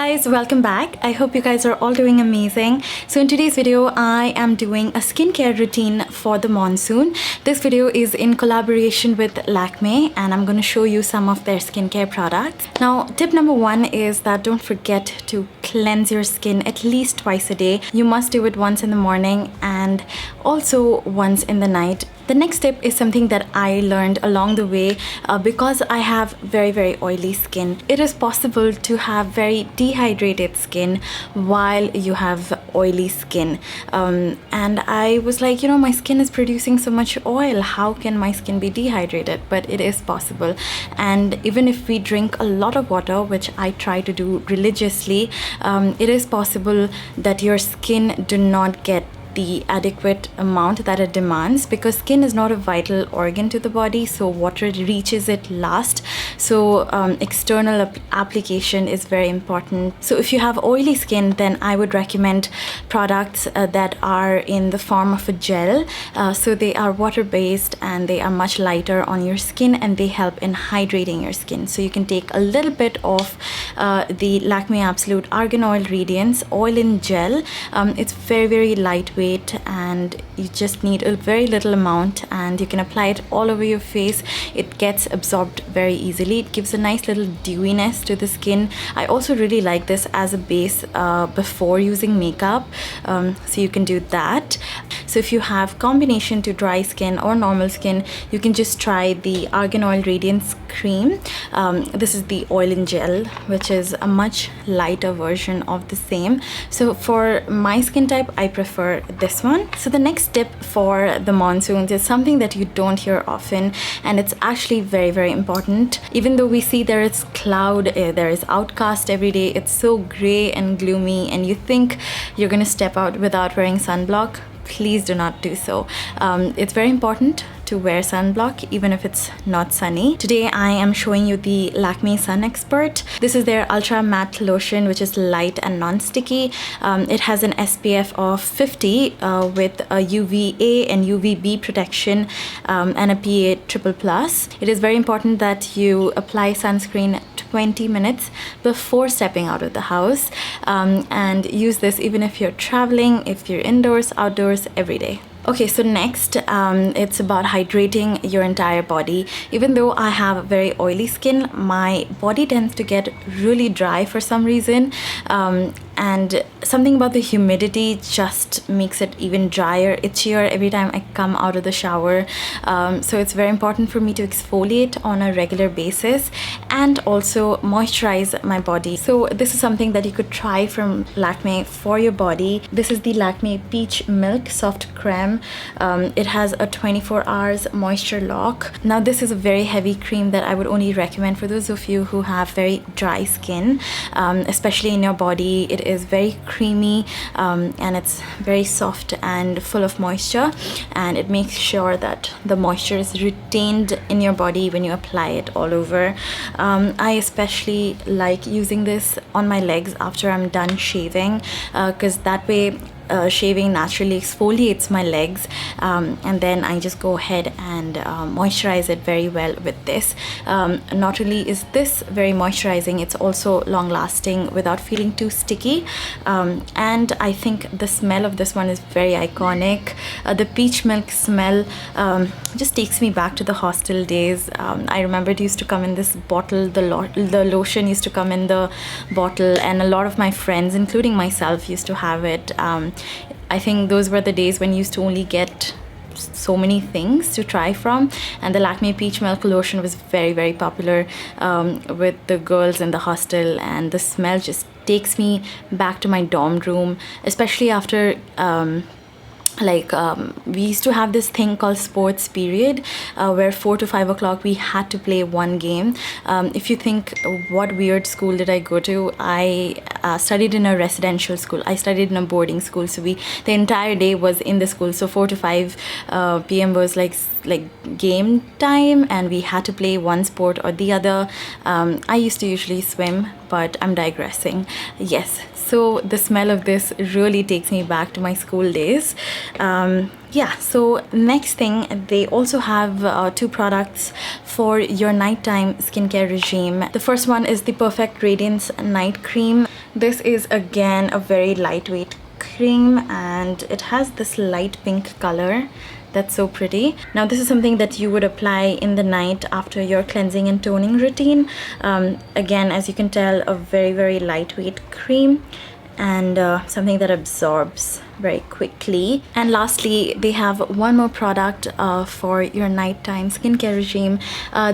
guys, welcome back. I hope you guys are all doing amazing. So in today's video, I am doing a skincare routine for the monsoon. This video is in collaboration with Lakme and I'm going to show you some of their skincare products. Now, tip number one is that don't forget to cleanse your skin at least twice a day. You must do it once in the morning and also once in the night. The next tip is something that I learned along the way because I have very oily skin. It is possible to have very dehydrated skin while you have oily skin. And I was like, you know, my skin is producing so much oil. How can my skin be dehydrated? But it is possible. And even if we drink a lot of water, which I try to do religiously, it is possible that your skin do not get the adequate amount that it demands, because skin is not a vital organ to the body, so water reaches it last. So external application is very important. So if you have oily skin, then I would recommend products that are in the form of a gel. So they are water based and they are much lighter on your skin and they help in hydrating your skin. So you can take a little bit of the Lakme Absolute Argan Oil Radiance Oil-In Gel. It's very lightweight and you just need a very little amount and you can apply it all over your face. It gets absorbed very easily. It gives a nice little dewiness to the skin. I also really like this as a base before using makeup, so you can do that. So if you have combination to dry skin or normal skin, you can just try the Argan Oil Radiance Cream. This is the Oil-In Gel, which is a much lighter version of the same. So for my skin type, I prefer this one. So the next tip for the monsoons is something that you don't hear often, and it's actually very important. Even though we see there is cloud, there is outcast every day, it's so gray and gloomy and you think you're gonna step out without wearing sunblock, please do not do so. It's very important to wear sunblock even if it's not sunny. Today I am showing you the Lakme Sun Expert. This is their ultra matte lotion, which is light and non-sticky. It has an SPF of 50 with a UVA and UVB protection and a PA+++. It is very important that you apply sunscreen 20 minutes before stepping out of the house, and use this even if you're traveling, if you're indoors, outdoors, every day. Okay, so next, it's about hydrating your entire body. Even though I have very oily skin, my body tends to get really dry for some reason. And something about the humidity just makes it even drier, itchier every time I come out of the shower. So it's very important for me to exfoliate on a regular basis and also moisturize my body. So this is something that you could try from Lakme for your body. This is the Lakme Peach Milk Soft Creme. It has a 24 hours moisture lock. Now this is a very heavy cream that I would only recommend for those of you who have very dry skin, especially in your body. It is very creamy and it's very soft and full of moisture, and it makes sure that the moisture is retained in your body when you apply it all over. I especially like using this on my legs after I'm done shaving, because that way shaving naturally exfoliates my legs, and then I just go ahead and moisturize it very well with this. Not only is this very moisturizing, it's also long lasting without feeling too sticky, and I think the smell of this one is very iconic. The peach milk smell just takes me back to the hostel days. I remember it used to come in this bottle, the lotion used to come in the bottle, and a lot of my friends, including myself, used to have it. I think those were the days when you used to only get so many things to try from, and the Lakme Peach Milk Lotion was very popular with the girls in the hostel, and the smell just takes me back to my dorm room, especially after we used to have this thing called sports period, where 4 to 5 o'clock we had to play one game. If you think what weird school did I go to, I studied in a residential school. I studied in a boarding school, so the entire day was in the school. So 4 to 5 p.m. was like game time, and we had to play one sport or the other. I used to usually swim, but I'm digressing. Yes, so the smell of this really takes me back to my school days. Yeah, so next thing, they also have 2 products for your nighttime skincare regime. The first one is the Perfect Radiance Night Cream. This is again a very lightweight cream, and it has this light pink color that's so pretty. Now this is something that you would apply in the night after your cleansing and toning routine. Again, as you can tell, a very lightweight cream, and something that absorbs very quickly. And lastly, they have one more product for your nighttime skincare regime.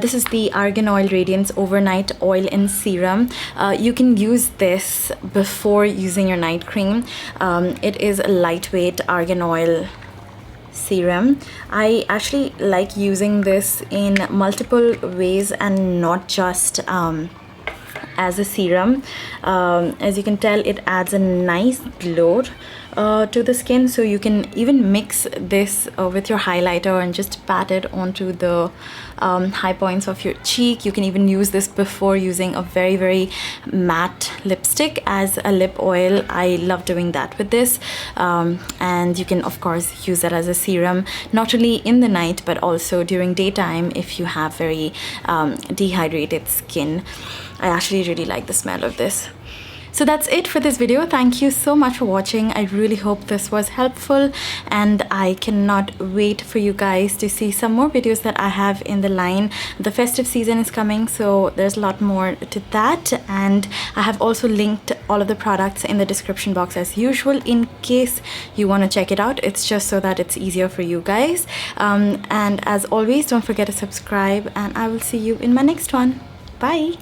This is the Argan Oil Radiance Overnight Oil-In Serum. You can use this before using your night cream. It is a lightweight argan oil serum. I actually like using this in multiple ways and not just as a serum. As you can tell, it adds a nice glow to the skin, so you can even mix this with your highlighter and just pat it onto the high points of your cheek. You can even use this before using a very matte lipstick as a lip oil. I love doing that with this, and you can of course use that as a serum, not only in the night but also during daytime if you have very dehydrated skin. I actually really like the smell of this. So that's it for this video. Thank you so much for watching. I really hope this was helpful, and I cannot wait for you guys to see some more videos that I have in the line. The festive season is coming, so there's a lot more to that, and I have also linked all of the products in the description box as usual in case you want to check it out. It's just so that it's easier for you guys, and as always, don't forget to subscribe, and I will see you in my next one. Bye.